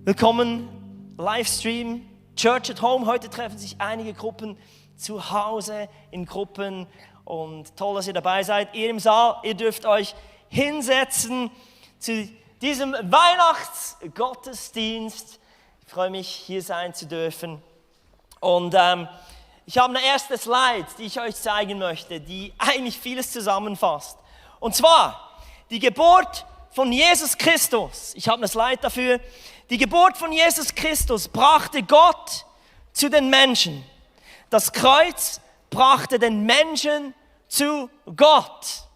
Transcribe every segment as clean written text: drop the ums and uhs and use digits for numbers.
Willkommen, Livestream, Church at Home. Heute treffen sich einige Gruppen zu Hause in Gruppen und toll, dass ihr dabei seid. Ihr im Saal, ihr dürft euch hinsetzen zu diesem Weihnachtsgottesdienst. Ich freue mich, hier sein zu dürfen. Und ich habe eine erste Slide, die ich euch zeigen möchte, die eigentlich vieles zusammenfasst. Und zwar die Geburt von Jesus Christus. Ich habe eine Slide dafür. Die Geburt von Jesus Christus brachte Gott zu den Menschen. Das Kreuz brachte den Menschen zu Gott.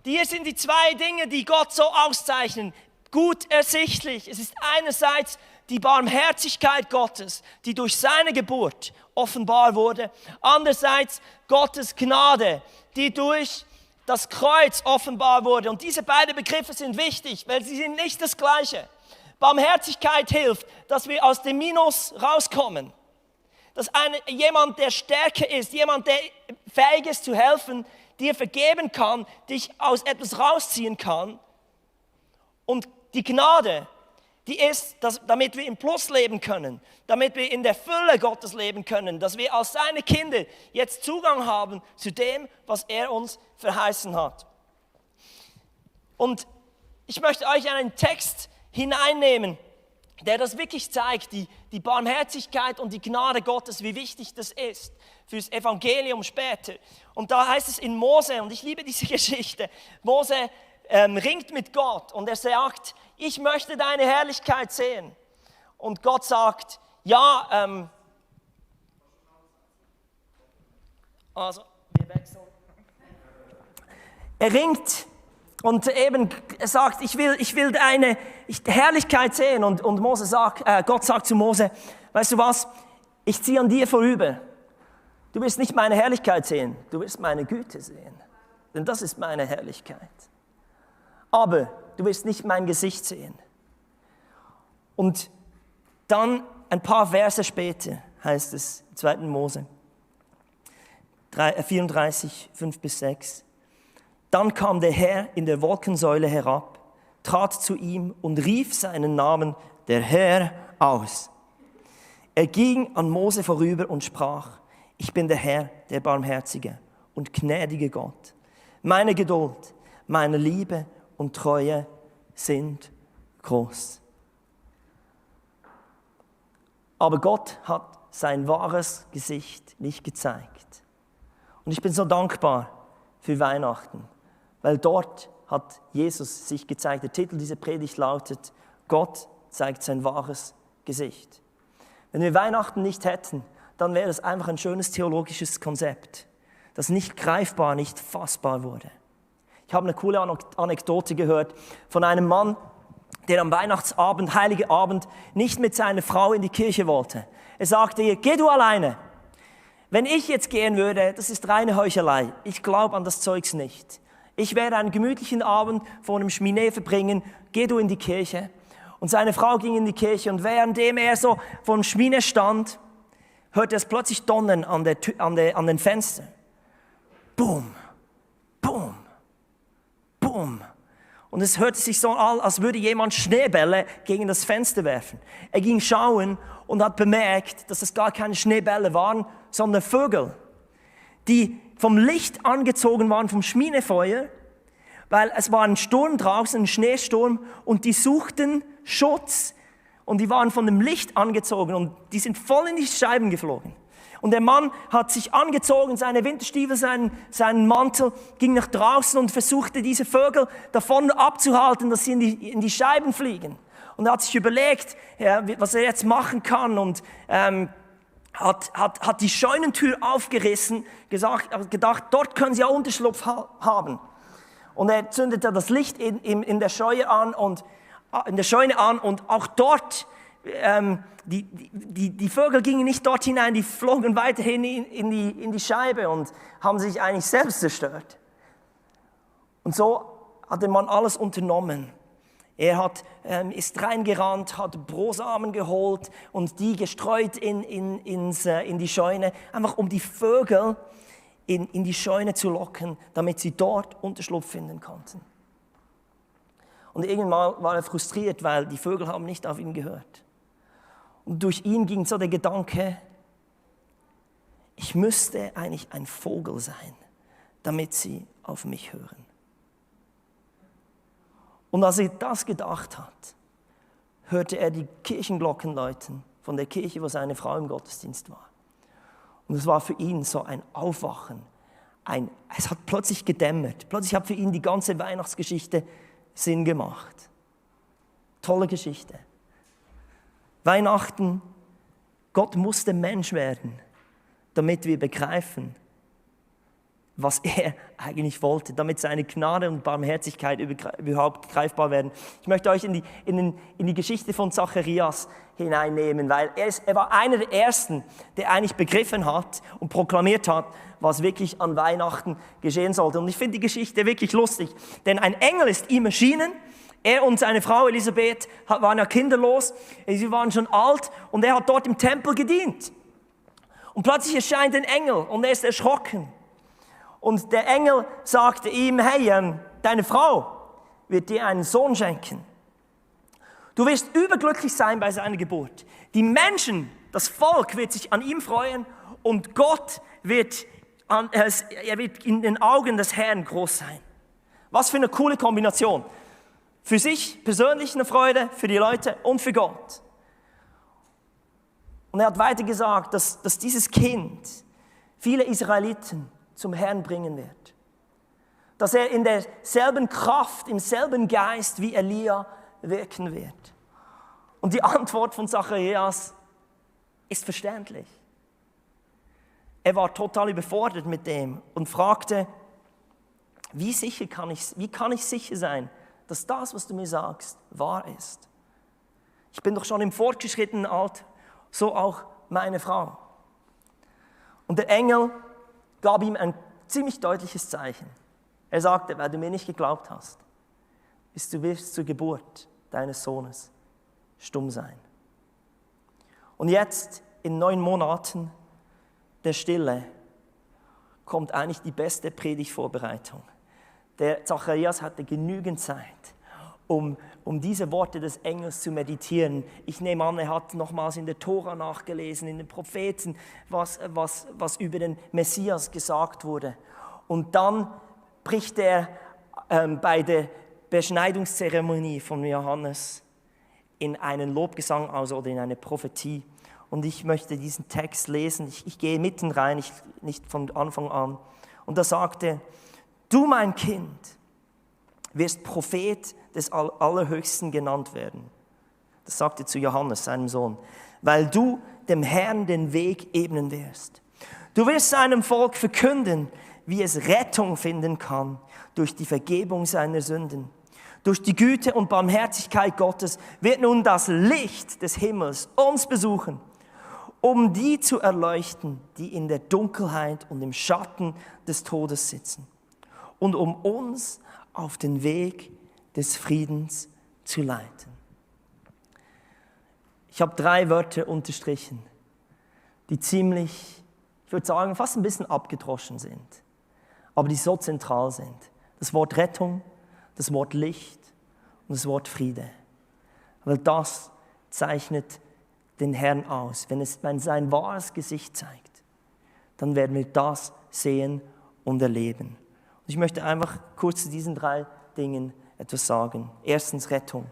Hier sind die zwei Dinge, die Gott so auszeichnen. Gut ersichtlich. Es ist einerseits die Barmherzigkeit Gottes, die durch seine Geburt offenbar wurde. Andererseits Gottes Gnade, die durch das Kreuz offenbar wurde. Und diese beiden Begriffe sind wichtig, weil sie sind nicht das Gleiche. Barmherzigkeit hilft, dass wir aus dem Minus rauskommen. Dass jemand, der stärker ist, jemand, der fähig ist zu helfen, dir vergeben kann, dich aus etwas rausziehen kann. Und die Gnade, die ist, damit wir im Plus leben können, damit wir in der Fülle Gottes leben können, dass wir als seine Kinder jetzt Zugang haben zu dem, was er uns verheißen hat. Und ich möchte euch einen Text hineinnehmen, der das wirklich zeigt, die Barmherzigkeit und die Gnade Gottes, wie wichtig das ist fürs Evangelium später. Und da heißt es in Mose, und ich liebe diese Geschichte, Mose ringt mit Gott und er sagt, ich möchte deine Herrlichkeit sehen. Und Gott sagt, ja, also wir wechseln. Er ringt und eben er sagt, ich will deine Herrlichkeit sehen. Und Gott sagt zu Mose, weißt du was, ich ziehe an dir vorüber. Du wirst nicht meine Herrlichkeit sehen, du wirst meine Güte sehen. Denn das ist meine Herrlichkeit. Aber du wirst nicht mein Gesicht sehen. Und dann ein paar Verse später heißt es, 2. Mose 34, 5-6. Dann kam der Herr in der Wolkensäule herab, trat zu ihm und rief seinen Namen, der Herr, aus. Er ging an Mose vorüber und sprach, ich bin der Herr, der barmherzige und gnädige Gott. Meine Geduld, meine Liebe und Treue sind groß. Aber Gott hat sein wahres Gesicht nicht gezeigt. Und ich bin so dankbar für Weihnachten, weil dort hat Jesus sich gezeigt. Der Titel dieser Predigt lautet, Gott zeigt sein wahres Gesicht. Wenn wir Weihnachten nicht hätten, dann wäre es einfach ein schönes theologisches Konzept, das nicht greifbar, nicht fassbar wurde. Ich habe eine coole Anekdote gehört von einem Mann, der am Weihnachtsabend, Heiligen Abend, nicht mit seiner Frau in die Kirche wollte. Er sagte ihr, geh du alleine. Wenn ich jetzt gehen würde, das ist reine Heuchelei. Ich glaube an das Zeugs nicht. Ich werde einen gemütlichen Abend vor einem Schminee verbringen, geh du in die Kirche. Und seine Frau ging in die Kirche und währenddem er so vor dem Schminee stand, hörte es plötzlich donnern an den Fenstern. Boom, boom, boom. Und es hörte sich so an, als würde jemand Schneebälle gegen das Fenster werfen. Er ging schauen und hat bemerkt, dass es gar keine Schneebälle waren, sondern Vögel, die vom Licht angezogen waren, vom Schminefeuer, weil es war ein Sturm draußen, ein Schneesturm, und die suchten Schutz und die waren von dem Licht angezogen und die sind voll in die Scheiben geflogen. Und der Mann hat sich angezogen, seine Winterstiefel, seinen Mantel, ging nach draußen und versuchte, diese Vögel davon abzuhalten, dass sie in die Scheiben fliegen. Und er hat sich überlegt, was er jetzt machen kann und hat die Scheunentür aufgerissen, gedacht, dort können sie ja Unterschlupf haben. Und er zündete das Licht in der Scheune an und auch dort die Vögel gingen nicht dort hinein, die flogen weiterhin in die Scheibe und haben sich eigentlich selbst zerstört. Und so hat der Mann alles unternommen. Er ist reingerannt, hat Brosamen geholt und die gestreut in die Scheune, einfach um die Vögel in die Scheune zu locken, damit sie dort Unterschlupf finden konnten. Und irgendwann war er frustriert, weil die Vögel haben nicht auf ihn gehört. Und durch ihn ging so der Gedanke, ich müsste eigentlich ein Vogel sein, damit sie auf mich hören. Und als er das gedacht hat, hörte er die Kirchenglocken läuten von der Kirche, wo seine Frau im Gottesdienst war. Und es war für ihn so ein Aufwachen. Es hat plötzlich gedämmert. Plötzlich hat für ihn die ganze Weihnachtsgeschichte Sinn gemacht. Tolle Geschichte. Weihnachten, Gott musste Mensch werden, damit wir begreifen, was er eigentlich wollte, damit seine Gnade und Barmherzigkeit überhaupt greifbar werden. Ich möchte euch in die Geschichte von Zacharias hineinnehmen, weil er war einer der Ersten, der eigentlich begriffen hat und proklamiert hat, was wirklich an Weihnachten geschehen sollte. Und ich finde die Geschichte wirklich lustig, denn ein Engel ist ihm erschienen. Er und seine Frau Elisabeth waren ja kinderlos, sie waren schon alt und er hat dort im Tempel gedient. Und plötzlich erscheint ein Engel und er ist erschrocken. Und der Engel sagte ihm, hey, deine Frau wird dir einen Sohn schenken. Du wirst überglücklich sein bei seiner Geburt. Die Menschen, das Volk wird sich an ihm freuen und Gott wird in den Augen des Herrn groß sein. Was für eine coole Kombination. Für sich persönlich eine Freude, für die Leute und für Gott. Und er hat weiter gesagt, dass dieses Kind viele Israeliten zum Herrn bringen wird. Dass er in derselben Kraft, im selben Geist wie Elia wirken wird. Und die Antwort von Zacharias ist verständlich. Er war total überfordert mit dem und fragte, wie kann ich sicher sein, dass das, was du mir sagst, wahr ist? Ich bin doch schon im fortgeschrittenen Alter, so auch meine Frau. Und der Engel gab ihm ein ziemlich deutliches Zeichen. Er sagte, weil du mir nicht geglaubt hast, du wirst zur Geburt deines Sohnes stumm sein. Und jetzt, in 9 Monaten der Stille, kommt eigentlich die beste Predigtvorbereitung. Der Zacharias hatte genügend Zeit, um diese Worte des Engels zu meditieren. Ich nehme an, er hat nochmals in der Tora nachgelesen, in den Propheten, was über den Messias gesagt wurde. Und dann bricht er bei der Beschneidungszeremonie von Johannes in einen Lobgesang aus oder in eine Prophetie. Und ich möchte diesen Text lesen. Ich gehe mitten rein, nicht von Anfang an. Und da sagte, du mein Kind wirst Prophet des Allerhöchsten genannt werden. Das sagte zu Johannes, seinem Sohn, weil du dem Herrn den Weg ebnen wirst. Du wirst seinem Volk verkünden, wie es Rettung finden kann durch die Vergebung seiner Sünden. Durch die Güte und Barmherzigkeit Gottes wird nun das Licht des Himmels uns besuchen, um die zu erleuchten, die in der Dunkelheit und im Schatten des Todes sitzen, und um uns auf den Weg des Friedens zu leiten. Ich habe 3 Wörter unterstrichen, die ziemlich, ich würde sagen, fast ein bisschen abgedroschen sind, aber die so zentral sind. Das Wort Rettung, das Wort Licht und das Wort Friede. Weil das zeichnet den Herrn aus. Wenn sein wahres Gesicht zeigt, dann werden wir das sehen und erleben. Und ich möchte einfach kurz zu diesen 3 Dingen etwas sagen. Erstens Rettung.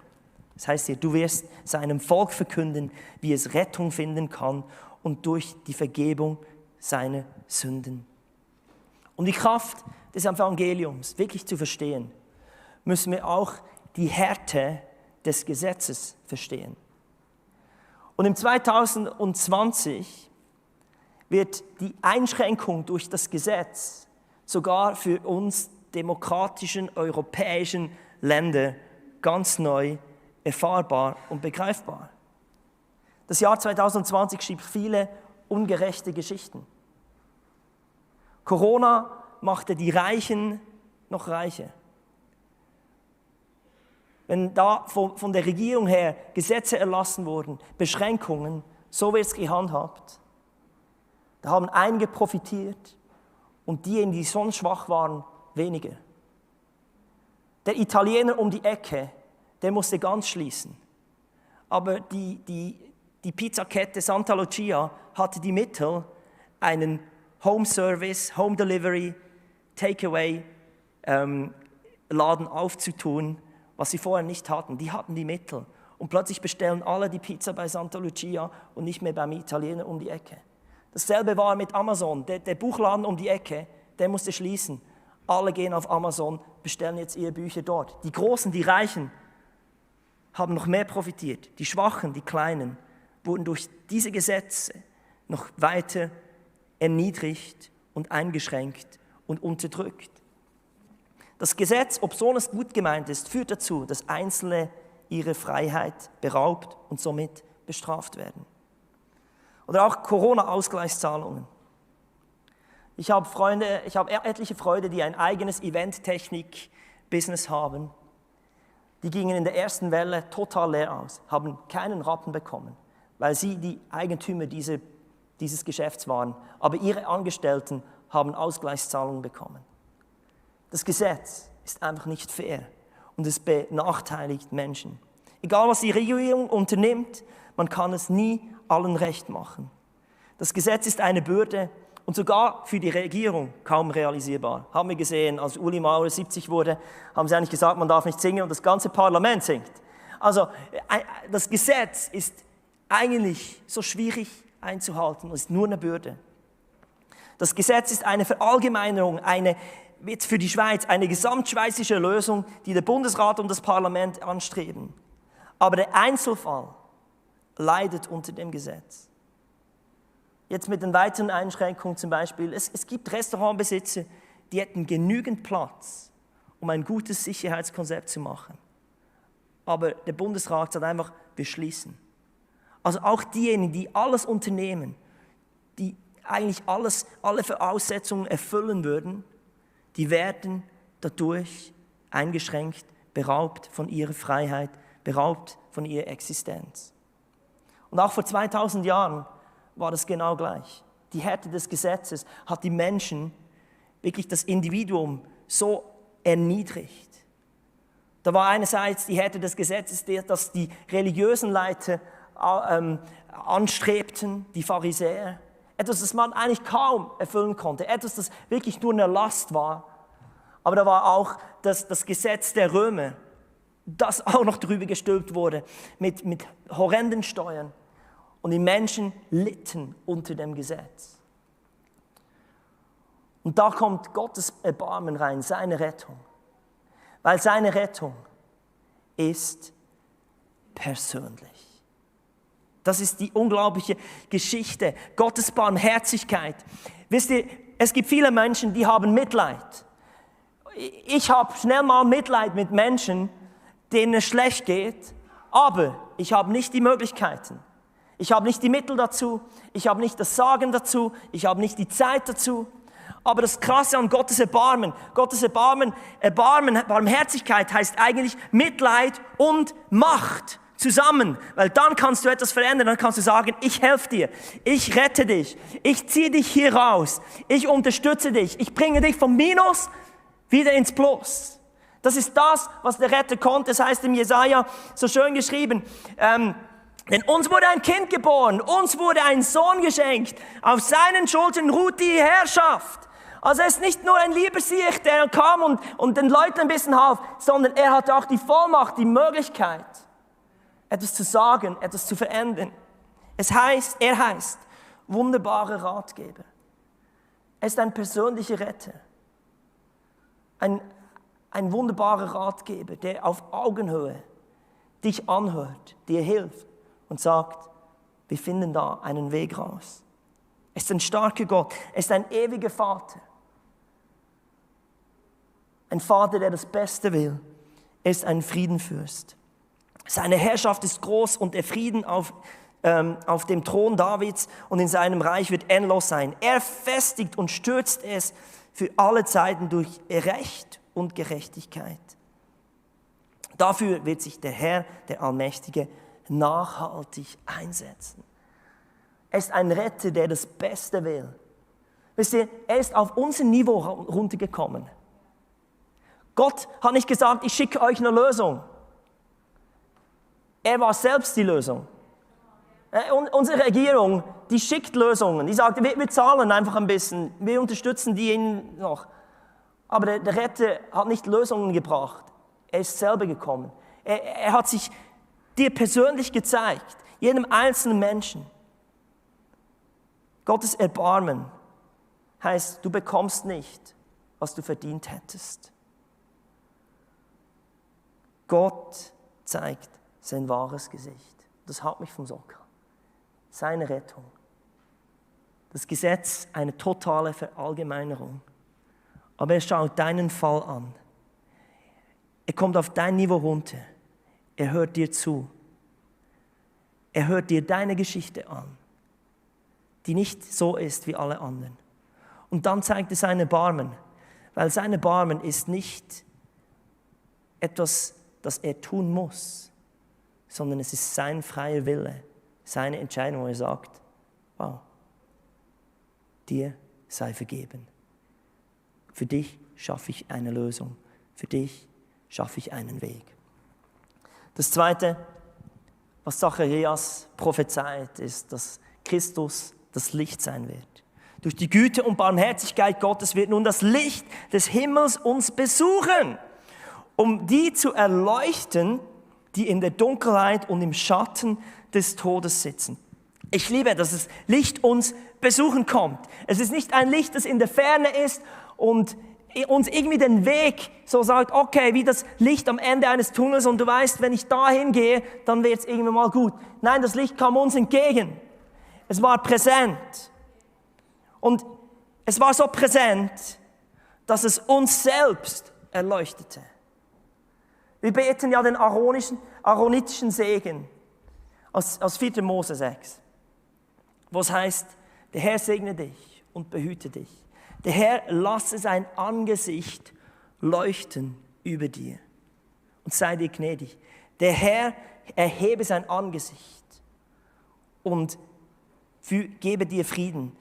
Das heißt hier, du wirst seinem Volk verkünden, wie es Rettung finden kann und durch die Vergebung seiner Sünden. Um die Kraft des Evangeliums wirklich zu verstehen, müssen wir auch die Härte des Gesetzes verstehen. Und im 2020 wird die Einschränkung durch das Gesetz sogar für uns demokratischen europäischen Länder ganz neu erfahrbar und begreifbar. Das Jahr 2020 schrieb viele ungerechte Geschichten. Corona machte die Reichen noch reicher. Wenn da von der Regierung her Gesetze erlassen wurden, Beschränkungen, so wird es gehandhabt. Da haben einige profitiert und diejenigen, die sonst schwach waren, weniger. Der Italiener um die Ecke der musste ganz schließen. Aber die Pizzakette Santa Lucia hatte die Mittel, einen Home Service, Home Delivery, Takeaway Laden aufzutun, was sie vorher nicht hatten. Die hatten die Mittel. Und plötzlich bestellen alle die Pizza bei Santa Lucia und nicht mehr beim Italiener um die Ecke. Dasselbe war mit Amazon. Der Buchladen um die Ecke, der musste schließen. Alle gehen auf Amazon, bestellen jetzt ihre Bücher dort. Die Großen, die Reichen, haben noch mehr profitiert. Die Schwachen, die Kleinen, wurden durch diese Gesetze noch weiter erniedrigt und eingeschränkt und unterdrückt. Das Gesetz, obwohl es gut gemeint ist, führt dazu, dass Einzelne ihre Freiheit beraubt und somit bestraft werden. Oder auch Corona-Ausgleichszahlungen. Ich habe etliche Freunde, die ein eigenes Event-Technik-Business haben. Die gingen in der ersten Welle total leer aus, haben keinen Rappen bekommen, weil sie die Eigentümer dieses Geschäfts waren. Aber ihre Angestellten haben Ausgleichszahlungen bekommen. Das Gesetz ist einfach nicht fair und es benachteiligt Menschen. Egal, was die Regierung unternimmt, man kann es nie allen recht machen. Das Gesetz ist eine Bürde und sogar für die Regierung kaum realisierbar. Haben wir gesehen, als Uli Maurer 70 wurde, haben sie eigentlich gesagt, man darf nicht singen und das ganze Parlament singt. Also das Gesetz ist eigentlich so schwierig einzuhalten und ist nur eine Bürde. Das Gesetz ist eine Verallgemeinerung, jetzt für die Schweiz, eine gesamtschweizerische Lösung, die der Bundesrat und das Parlament anstreben. Aber der Einzelfall leidet unter dem Gesetz. Jetzt mit den weiteren Einschränkungen zum Beispiel, es gibt Restaurantbesitzer, die hätten genügend Platz, um ein gutes Sicherheitskonzept zu machen. Aber der Bundesrat sagt einfach, wir schließen. Also auch diejenigen, die alles unternehmen, die eigentlich alle Voraussetzungen erfüllen würden, die werden dadurch eingeschränkt, beraubt von ihrer Freiheit, beraubt von ihrer Existenz. Und auch vor 2000 Jahren war das genau gleich. Die Härte des Gesetzes hat die Menschen, wirklich das Individuum, so erniedrigt. Da war einerseits die Härte des Gesetzes, dass die religiösen Leiter anstrebten, die Pharisäer. Etwas, das man eigentlich kaum erfüllen konnte. Etwas, das wirklich nur eine Last war. Aber da war auch das Gesetz der Römer, das auch noch drüber gestülpt wurde, mit horrenden Steuern. Und die Menschen litten unter dem Gesetz. Und da kommt Gottes Erbarmen rein, seine Rettung. Weil seine Rettung ist persönlich. Das ist die unglaubliche Geschichte, Gottes Barmherzigkeit. Wisst ihr, es gibt viele Menschen, die haben Mitleid. Ich habe schnell mal Mitleid mit Menschen, denen es schlecht geht, aber ich habe nicht die Möglichkeiten. Ich habe nicht die Mittel dazu, ich habe nicht das Sagen dazu, ich habe nicht die Zeit dazu. Aber das Krasse an Gottes Erbarmen, Barmherzigkeit heißt eigentlich Mitleid und Macht zusammen. Weil dann kannst du etwas verändern, dann kannst du sagen, ich helfe dir, ich rette dich, ich ziehe dich hier raus, ich unterstütze dich, ich bringe dich vom Minus wieder ins Plus. Das ist das, was der Retter konnte. Das heißt im Jesaja so schön geschrieben, denn uns wurde ein Kind geboren, uns wurde ein Sohn geschenkt, auf seinen Schultern ruht die Herrschaft. Also er ist nicht nur ein lieber Sieg, der kam und den Leuten ein bisschen half, sondern er hatte auch die Vollmacht, die Möglichkeit, etwas zu sagen, etwas zu verändern. Er heißt wunderbarer Ratgeber. Er ist ein persönlicher Retter. Ein wunderbarer Ratgeber, der auf Augenhöhe dich anhört, dir hilft und sagt, wir finden da einen Weg raus. Er ist ein starker Gott, er ist ein ewiger Vater. Ein Vater, der das Beste will. Er ist ein Friedenfürst. Seine Herrschaft ist groß und der Frieden auf dem Thron Davids und in seinem Reich wird endlos sein. Er festigt und stürzt es für alle Zeiten durch Recht und Gerechtigkeit. Dafür wird sich der Herr, der Allmächtige, nachhaltig einsetzen. Er ist ein Retter, der das Beste will. Wisst ihr, er ist auf unser Niveau runtergekommen. Gott hat nicht gesagt, ich schicke euch eine Lösung. Er war selbst die Lösung. Und unsere Regierung, die schickt Lösungen. Die sagt, wir zahlen einfach ein bisschen, wir unterstützen die noch. Aber der Retter hat nicht Lösungen gebracht. Er ist selber gekommen. Er hat sich dir persönlich gezeigt, jedem einzelnen Menschen. Gottes Erbarmen heißt, du bekommst nicht, was du verdient hättest. Gott zeigt sein wahres Gesicht. Das haut mich vom Socken. Seine Rettung. Das Gesetz, eine totale Verallgemeinerung. Aber er schaut deinen Fall an. Er kommt auf dein Niveau runter. Er hört dir zu. Er hört dir deine Geschichte an, die nicht so ist wie alle anderen. Und dann zeigt er sein Erbarmen, weil sein Erbarmen ist nicht etwas, das er tun muss, sondern es ist sein freier Wille, seine Entscheidung, wo er sagt, wow, dir sei vergeben. Für dich schaffe ich eine Lösung. Für dich schaffe ich einen Weg. Das Zweite, was Zacharias prophezeit, ist, dass Christus das Licht sein wird. Durch die Güte und Barmherzigkeit Gottes wird nun das Licht des Himmels uns besuchen, um die zu erleuchten, die in der Dunkelheit und im Schatten des Todes sitzen. Ich liebe, dass das Licht uns besuchen kommt. Es ist nicht ein Licht, das in der Ferne ist und uns irgendwie den Weg so sagt, okay, wie das Licht am Ende eines Tunnels und du weißt, wenn ich da hingehe, dann wird es irgendwann mal gut. Nein, das Licht kam uns entgegen. Es war präsent. Und es war so präsent, dass es uns selbst erleuchtete. Wir beten ja den aaronitischen Segen aus 4. Mose 6, wo es heißt, der Herr segne dich und behüte dich. Der Herr lasse sein Angesicht leuchten über dir und sei dir gnädig. Der Herr erhebe sein Angesicht und gebe dir Frieden.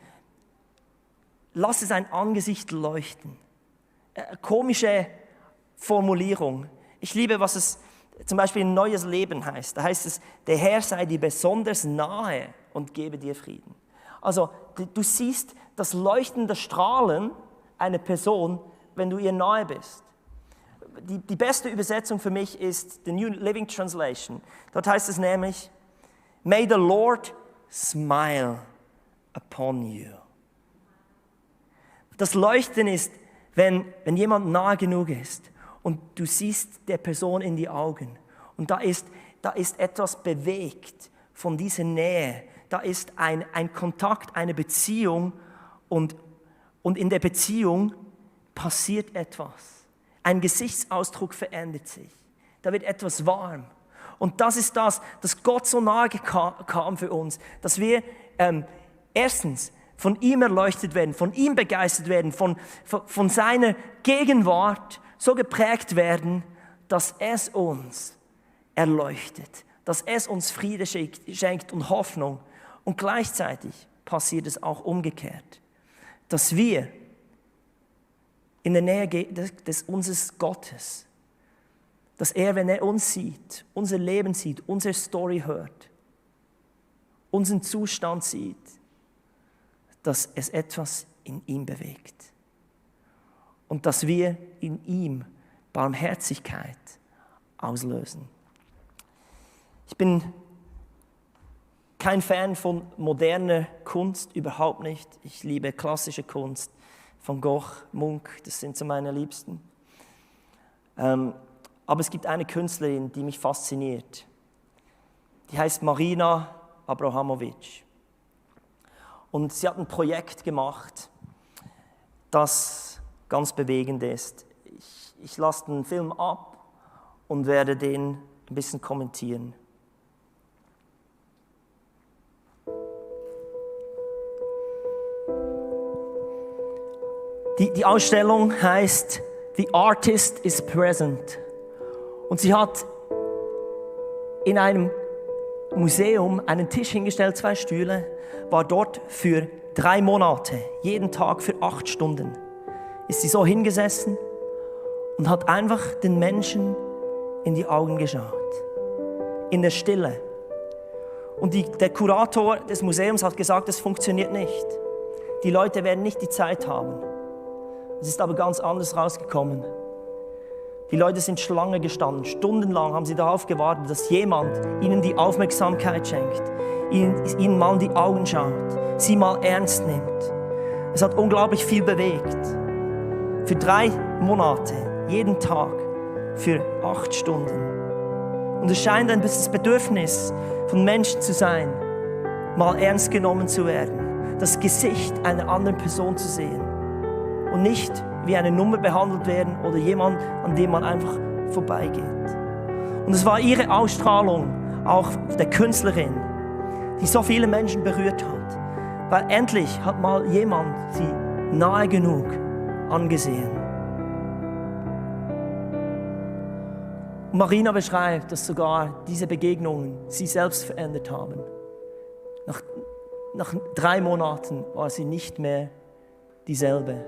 Lasse sein Angesicht leuchten. Komische Formulierung. Ich liebe, was es zum Beispiel in Neues Leben heißt. Da heißt es, der Herr sei dir besonders nahe und gebe dir Frieden. Also du siehst das leuchtende Strahlen einer Person, wenn du ihr nahe bist. Die beste Übersetzung für mich ist the New Living Translation. Dort heißt es nämlich, May the Lord smile upon you. Das Leuchten ist, wenn jemand nahe genug ist und du siehst der Person in die Augen und da ist etwas bewegt von dieser Nähe. Da ist ein Kontakt, eine Beziehung und in der Beziehung passiert etwas. Ein Gesichtsausdruck verändert sich. Da wird etwas warm. Und das ist das, dass Gott so nahe kam für uns, dass wir erstens von ihm erleuchtet werden, von ihm begeistert werden, von seiner Gegenwart so geprägt werden, dass es uns erleuchtet, dass es uns Friede schenkt und Hoffnung. Und gleichzeitig passiert es auch umgekehrt, dass wir in der Nähe des unseres Gottes, dass er, wenn er uns sieht, unser Leben sieht, unsere Story hört, unseren Zustand sieht, dass es etwas in ihm bewegt und dass wir in ihm Barmherzigkeit auslösen. Ich bin kein Fan von moderner Kunst, überhaupt nicht. Ich liebe klassische Kunst, Van Gogh, Munch, das sind so meine Liebsten. Aber es gibt eine Künstlerin, die mich fasziniert. Die heißt Marina Abramović. Und sie hat ein Projekt gemacht, das ganz bewegend ist. Ich lasse den Film ab und werde den ein bisschen kommentieren. Die Ausstellung heißt The Artist is Present. Und sie hat in einem Museum einen Tisch hingestellt, 2 Stühle, war dort für 3 Monate, jeden Tag für 8 Stunden. Ist sie so hingesessen und hat einfach den Menschen in die Augen geschaut. in der Stille. Und der Kurator des Museums hat gesagt, das funktioniert nicht. Die Leute werden nicht die Zeit haben. Es ist aber ganz anders rausgekommen. Die Leute sind Schlange gestanden. Stundenlang haben sie darauf gewartet, dass jemand ihnen die Aufmerksamkeit schenkt, ihnen mal in die Augen schaut, sie mal ernst nimmt. Es hat unglaublich viel bewegt. Für 3 Monate, jeden Tag, für 8 Stunden. Und es scheint ein bisschen das Bedürfnis von Menschen zu sein, mal ernst genommen zu werden, das Gesicht einer anderen Person zu sehen und nicht wie eine Nummer behandelt werden oder jemand, an dem man einfach vorbeigeht. Und es war ihre Ausstrahlung, auch der Künstlerin, die so viele Menschen berührt hat, weil endlich hat mal jemand sie nahe genug angesehen. Und Marina beschreibt, dass sogar diese Begegnungen sie selbst verändert haben. Nach 3 Monaten war sie nicht mehr dieselbe.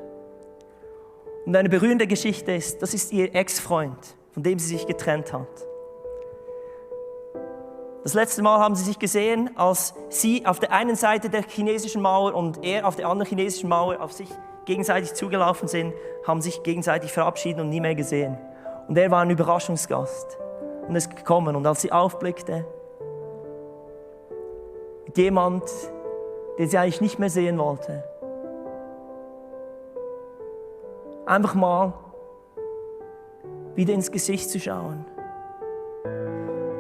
Und eine berührende Geschichte ist, das ist ihr Ex-Freund, von dem sie sich getrennt hat. Das letzte Mal haben sie sich gesehen, als sie auf der einen Seite der chinesischen Mauer und er auf der anderen chinesischen Mauer auf sich gegenseitig zugelaufen sind, haben sich gegenseitig verabschiedet und nie mehr gesehen. Und er war ein Überraschungsgast und ist gekommen. Und als sie aufblickte, mit jemand, den sie eigentlich nicht mehr sehen wollte, einfach mal wieder ins Gesicht zu schauen.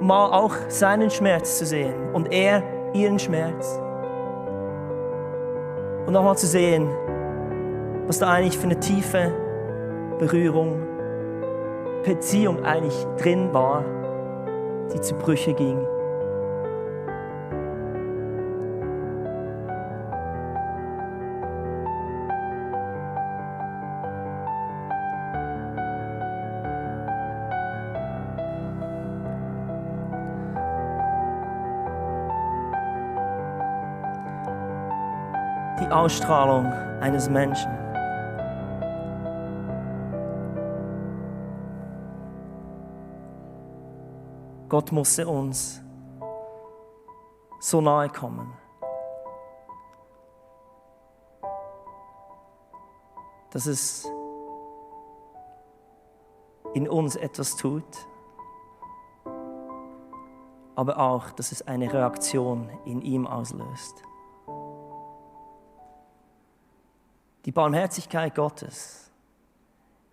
Mal auch seinen Schmerz zu sehen und er ihren Schmerz. Und nochmal zu sehen, was da eigentlich für eine tiefe Berührung, Beziehung eigentlich drin war, die zu Brüche ging. Die Ausstrahlung eines Menschen. Gott musste uns so nahe kommen, dass es in uns etwas tut, aber auch, dass es eine Reaktion in ihm auslöst. Die Barmherzigkeit Gottes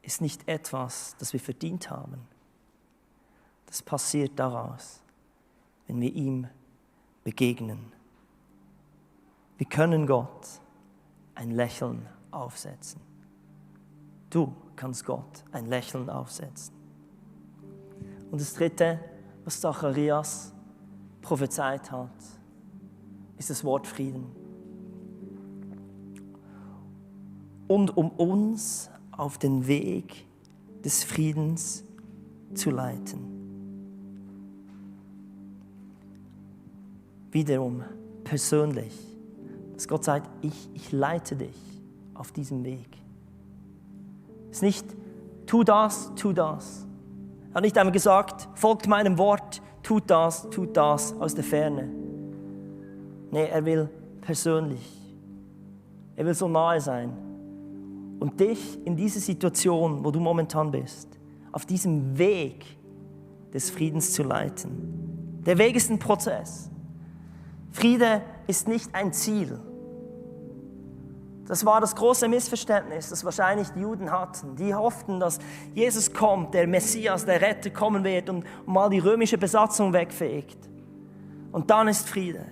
ist nicht etwas, das wir verdient haben. Das passiert daraus, wenn wir ihm begegnen. Wir können Gott ein Lächeln aufsetzen. Du kannst Gott ein Lächeln aufsetzen. Und das Dritte, was Zacharias prophezeit hat, ist das Wort Frieden. Und um uns auf den Weg des Friedens zu leiten. Wiederum persönlich, dass Gott sagt, ich leite dich auf diesem Weg. Es ist nicht, tu das. Er hat nicht einmal gesagt, folgt meinem Wort, tut das aus der Ferne. Nee, er will persönlich. Er will so nahe sein. Und dich in diese Situation, wo du momentan bist, auf diesem Weg des Friedens zu leiten. Der Weg ist ein Prozess. Friede ist nicht ein Ziel. Das war das große Missverständnis, das wahrscheinlich die Juden hatten. Die hofften, dass Jesus kommt, der Messias, der Retter kommen wird und mal die römische Besatzung wegfegt. Und dann ist Friede.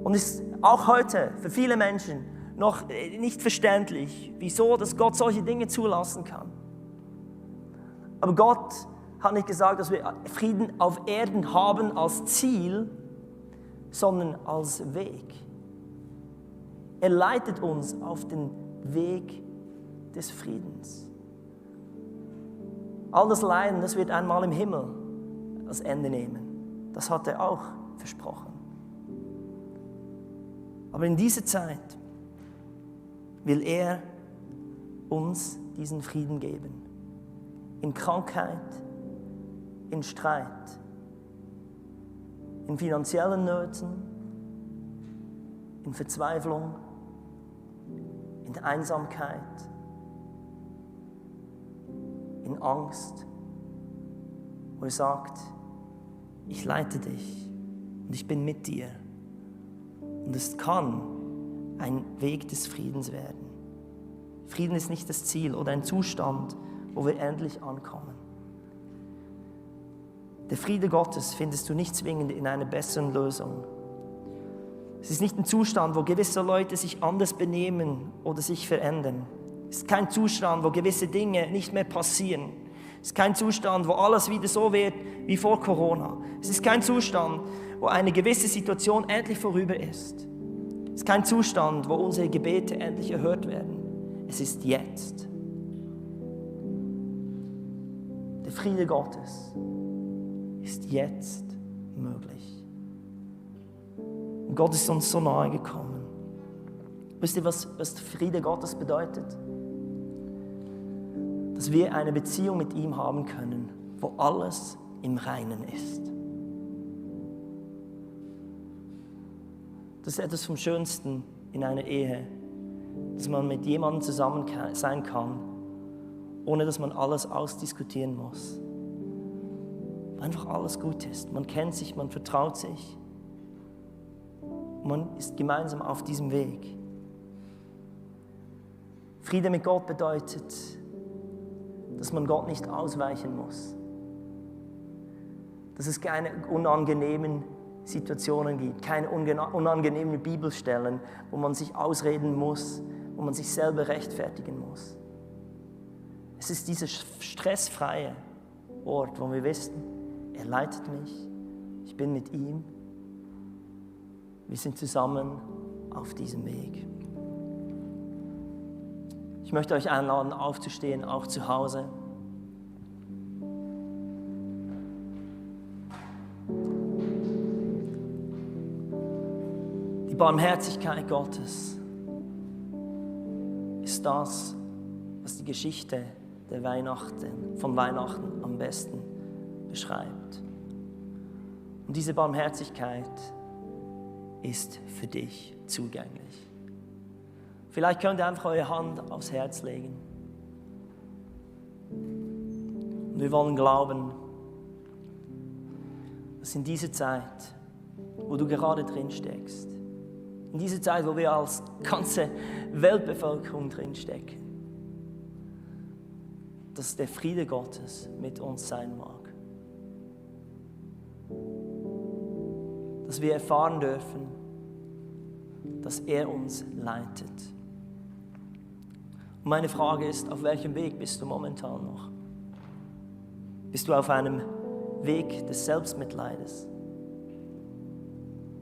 Und es ist auch heute für viele Menschen noch nicht verständlich, wieso dass Gott solche Dinge zulassen kann. Aber Gott hat nicht gesagt, dass wir Frieden auf Erden haben als Ziel, sondern als Weg. Er leitet uns auf den Weg des Friedens. All das Leiden, das wird einmal im Himmel das Ende nehmen. Das hat er auch versprochen. Aber in dieser Zeit will er uns diesen Frieden geben. In Krankheit, in Streit, in finanziellen Nöten, in Verzweiflung, in Einsamkeit, in Angst, wo er sagt, ich leite dich und ich bin mit dir. Und es kann ein Weg des Friedens werden. Frieden ist nicht das Ziel oder ein Zustand, wo wir endlich ankommen. Der Friede Gottes findest du nicht zwingend in einer besseren Lösung. Es ist nicht ein Zustand, wo gewisse Leute sich anders benehmen oder sich verändern. Es ist kein Zustand, wo gewisse Dinge nicht mehr passieren. Es ist kein Zustand, wo alles wieder so wird wie vor Corona. Es ist kein Zustand, wo eine gewisse Situation endlich vorüber ist. Es ist kein Zustand, wo unsere Gebete endlich erhört werden. Es ist jetzt. Der Friede Gottes ist jetzt möglich. Und Gott ist uns so nahe gekommen. Wisst ihr, was der Friede Gottes bedeutet? Dass wir eine Beziehung mit ihm haben können, wo alles im Reinen ist. Das ist etwas vom Schönsten in einer Ehe, dass man mit jemandem zusammen sein kann, ohne dass man alles ausdiskutieren muss. Einfach alles gut ist. Man kennt sich, man vertraut sich. Man ist gemeinsam auf diesem Weg. Friede mit Gott bedeutet, dass man Gott nicht ausweichen muss. Dass es keine unangenehmen Situationen gibt, keine unangenehmen Bibelstellen, wo man sich ausreden muss, wo man sich selber rechtfertigen muss. Es ist dieser stressfreie Ort, wo wir wissen, er leitet mich, ich bin mit ihm, wir sind zusammen auf diesem Weg. Ich möchte euch einladen, aufzustehen, auch zu Hause. Die Barmherzigkeit Gottes ist das, was die Geschichte von Weihnachten am besten beschreibt. Und diese Barmherzigkeit ist für dich zugänglich. Vielleicht könnt ihr einfach eure Hand aufs Herz legen. Und wir wollen glauben, dass in dieser Zeit, wo du gerade drin steckst, in dieser Zeit, wo wir als ganze Weltbevölkerung drin stecken, dass der Friede Gottes mit uns sein mag. Dass wir erfahren dürfen, dass er uns leitet. Und meine Frage ist, auf welchem Weg bist du momentan noch? Bist du auf einem Weg des Selbstmitleides?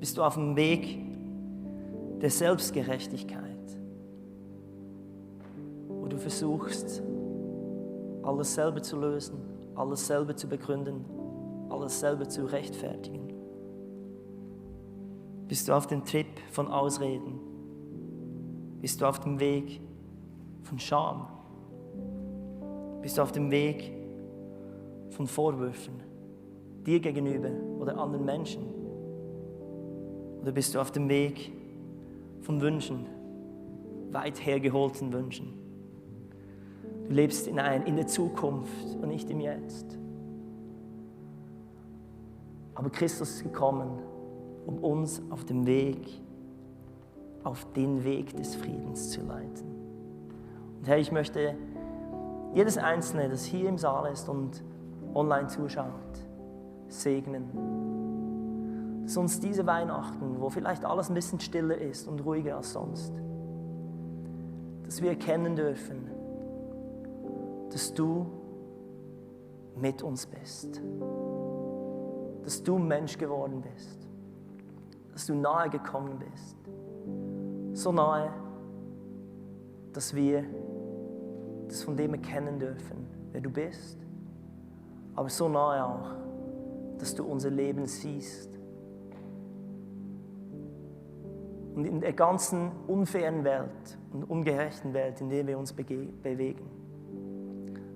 Bist du auf dem Weg der Selbstgerechtigkeit, wo du versuchst, alles selber zu lösen, alles selber zu begründen, alles selber zu rechtfertigen? Bist du auf dem Trip von Ausreden? Bist du auf dem Weg von Scham? Bist du auf dem Weg von Vorwürfen, dir gegenüber oder anderen Menschen? Oder bist du auf dem Weg von Wünschen, weit hergeholten Wünschen? Du lebst in der Zukunft und nicht im Jetzt. Aber Christus ist gekommen, um uns auf den Weg des Friedens zu leiten. Und Herr, ich möchte jedes Einzelne, das hier im Saal ist und online zuschaut, segnen. Dass uns diese Weihnachten, wo vielleicht alles ein bisschen stiller ist und ruhiger als sonst, dass wir erkennen dürfen, dass du mit uns bist. Dass du Mensch geworden bist. Dass du nahe gekommen bist. So nahe, dass wir das von dem erkennen dürfen, wer du bist. Aber so nahe auch, dass du unser Leben siehst. Und in der ganzen unfairen Welt und ungerechten Welt, in der wir uns bewegen,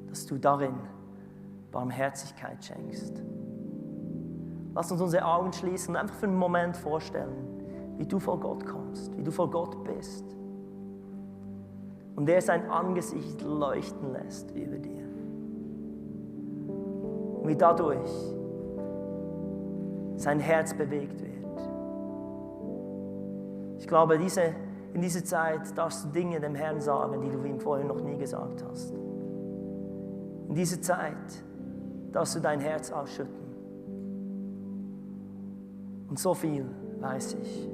dass du darin Barmherzigkeit schenkst. Lass uns unsere Augen schließen und einfach für einen Moment vorstellen, wie du vor Gott kommst, wie du vor Gott bist. Und er sein Angesicht leuchten lässt über dir. Und wie dadurch sein Herz bewegt wird. Ich glaube, in dieser Zeit darfst du Dinge dem Herrn sagen, die du ihm vorher noch nie gesagt hast. In dieser Zeit darfst du dein Herz ausschütten. Und so viel weiß ich.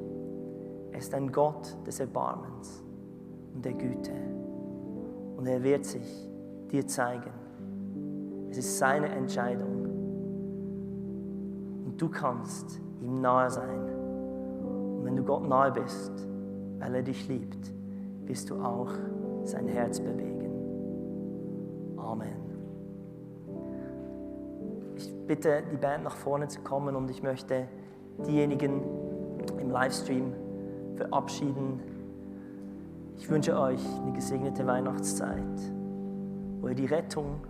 Er ist ein Gott des Erbarmens und der Güte. Und er wird sich dir zeigen. Es ist seine Entscheidung. Und du kannst ihm nahe sein. Und wenn du Gott nahe bist, weil er dich liebt, wirst du auch sein Herz bewegen. Amen. Ich bitte die Band nach vorne zu kommen und ich möchte diejenigen im Livestream verabschieden. Ich wünsche euch eine gesegnete Weihnachtszeit, wo ihr die Rettung,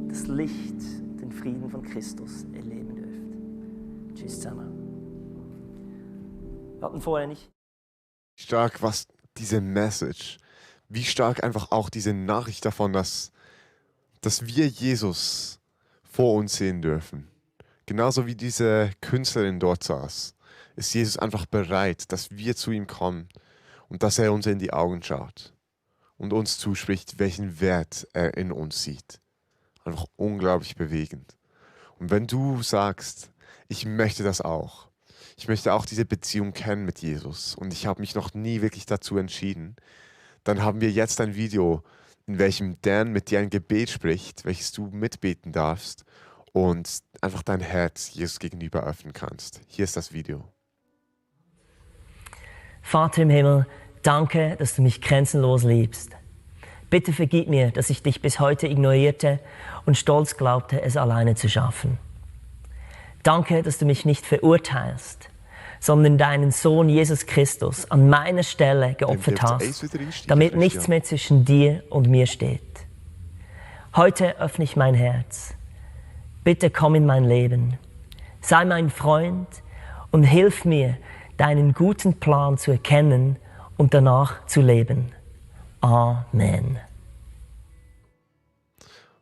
das Licht, den Frieden von Christus erleben dürft. Tschüss zusammen. Wir hatten vorher nicht. Stark, was diese Message, wie stark einfach auch diese Nachricht davon, dass wir Jesus vor uns sehen dürfen. Genauso wie diese Künstlerin dort saß, ist Jesus einfach bereit, dass wir zu ihm kommen und dass er uns in die Augen schaut und uns zuspricht, welchen Wert er in uns sieht. Einfach unglaublich bewegend. Und wenn du sagst, ich möchte das auch, ich möchte auch diese Beziehung kennen mit Jesus und ich habe mich noch nie wirklich dazu entschieden, dann haben wir jetzt ein Video, in welchem Dan mit dir ein Gebet spricht, welches du mitbeten darfst und einfach dein Herz Jesus gegenüber öffnen kannst. Hier ist das Video. Vater im Himmel, danke, dass du mich grenzenlos liebst. Bitte vergib mir, dass ich dich bis heute ignorierte und stolz glaubte, es alleine zu schaffen. Danke, dass du mich nicht verurteilst, sondern deinen Sohn Jesus Christus an meiner Stelle geopfert hast, damit nichts mehr zwischen dir und mir steht. Heute öffne ich mein Herz. Bitte komm in mein Leben. Sei mein Freund und hilf mir, deinen guten Plan zu erkennen und danach zu leben. Amen.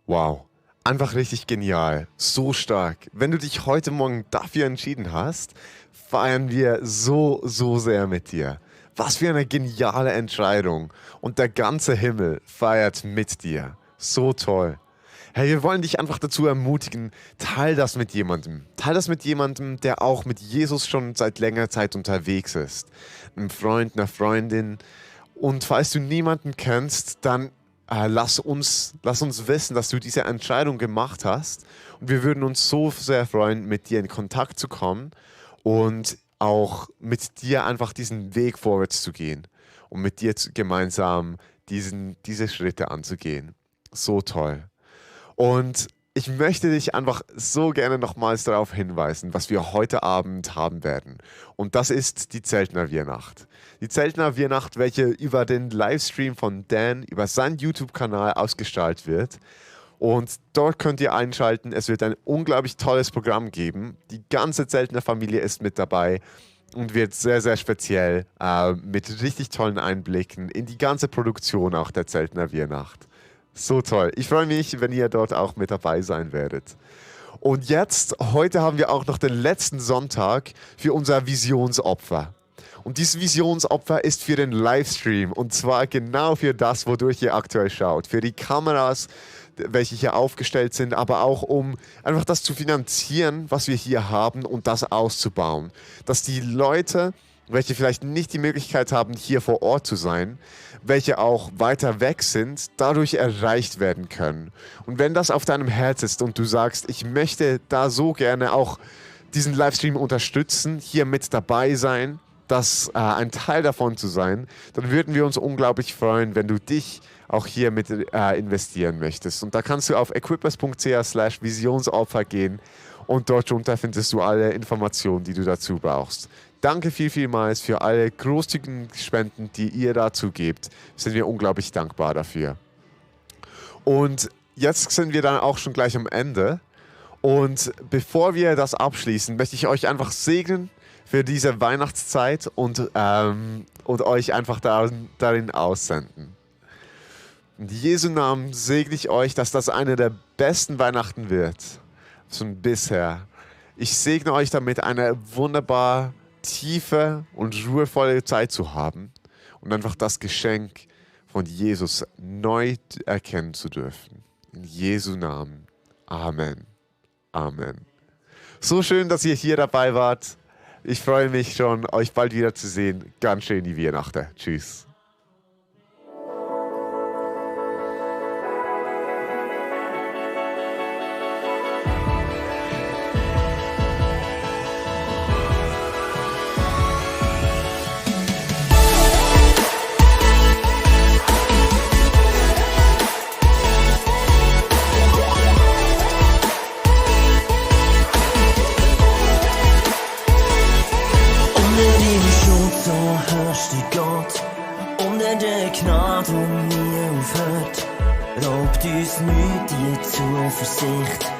Wow, einfach richtig genial, so stark. Wenn du dich heute Morgen dafür entschieden hast, feiern wir so sehr mit dir. Was für eine geniale Entscheidung. Und der ganze Himmel feiert mit dir. So toll. Hey, wir wollen dich einfach dazu ermutigen, teil das mit jemandem. Teil das mit jemandem, der auch mit Jesus schon seit längerer Zeit unterwegs ist. Einem Freund, einer Freundin. Und falls du niemanden kennst, dann lass uns wissen, dass du diese Entscheidung gemacht hast. Und wir würden uns so sehr freuen, mit dir in Kontakt zu kommen und auch mit dir einfach diesen Weg vorwärts zu gehen und mit dir gemeinsam diese Schritte anzugehen. So toll. Und ich möchte dich einfach so gerne nochmals darauf hinweisen, was wir heute Abend haben werden. Und das ist die Zeltner Weihnacht. Die Zeltner Weihnacht, welche über den Livestream von Dan, über seinen YouTube-Kanal ausgestrahlt wird. Und dort könnt ihr einschalten. Es wird ein unglaublich tolles Programm geben. Die ganze Zeltner Familie ist mit dabei und wird sehr speziell mit richtig tollen Einblicken in die ganze Produktion auch der Zeltner Weihnacht. So toll. Ich freue mich, wenn ihr dort auch mit dabei sein werdet. Und jetzt, heute haben wir auch noch den letzten Sonntag für unser Visionsopfer. Und dieses Visionsopfer ist für den Livestream und zwar genau für das, wodurch ihr aktuell schaut. Für die Kameras, welche hier aufgestellt sind, aber auch um einfach das zu finanzieren, was wir hier haben und das auszubauen. Dass die Leute, welche vielleicht nicht die Möglichkeit haben, hier vor Ort zu sein, welche auch weiter weg sind, dadurch erreicht werden können. Und wenn das auf deinem Herz ist und du sagst, ich möchte da so gerne auch diesen Livestream unterstützen, hier mit dabei sein, das ein Teil davon zu sein, dann würden wir uns unglaublich freuen, wenn du dich auch hier mit investieren möchtest. Und da kannst du auf equippers.ch/visionsopfer gehen und dort drunter findest du alle Informationen, die du dazu brauchst. Danke vielmals für alle großzügigen Spenden, die ihr dazu gebt. Sind wir unglaublich dankbar dafür. Und jetzt sind wir dann auch schon gleich am Ende. Und bevor wir das abschließen, möchte ich euch einfach segnen für diese Weihnachtszeit und euch einfach darin aussenden. In Jesu Namen segne ich euch, dass das eine der besten Weihnachten wird, schon bisher. Ich segne euch damit, eine wunderbar tiefe und ruhevolle Zeit zu haben und einfach das Geschenk von Jesus neu erkennen zu dürfen. In Jesu Namen. Amen. Amen. So schön, dass ihr hier dabei wart. Ich freue mich schon, euch bald wieder zu sehen. Ganz schön die Weihnachten. Tschüss. Gnade, die nie aufhört, raubt uns nicht die Zuversicht,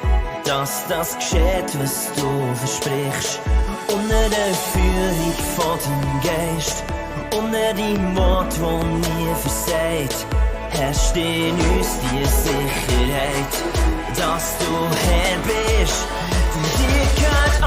dass das geschieht, was du versprichst. Unter der Führung von deinem Geist, unter deinem Wort, das nie versagt, herrscht in uns die Sicherheit, dass du Herr bist, dir gehört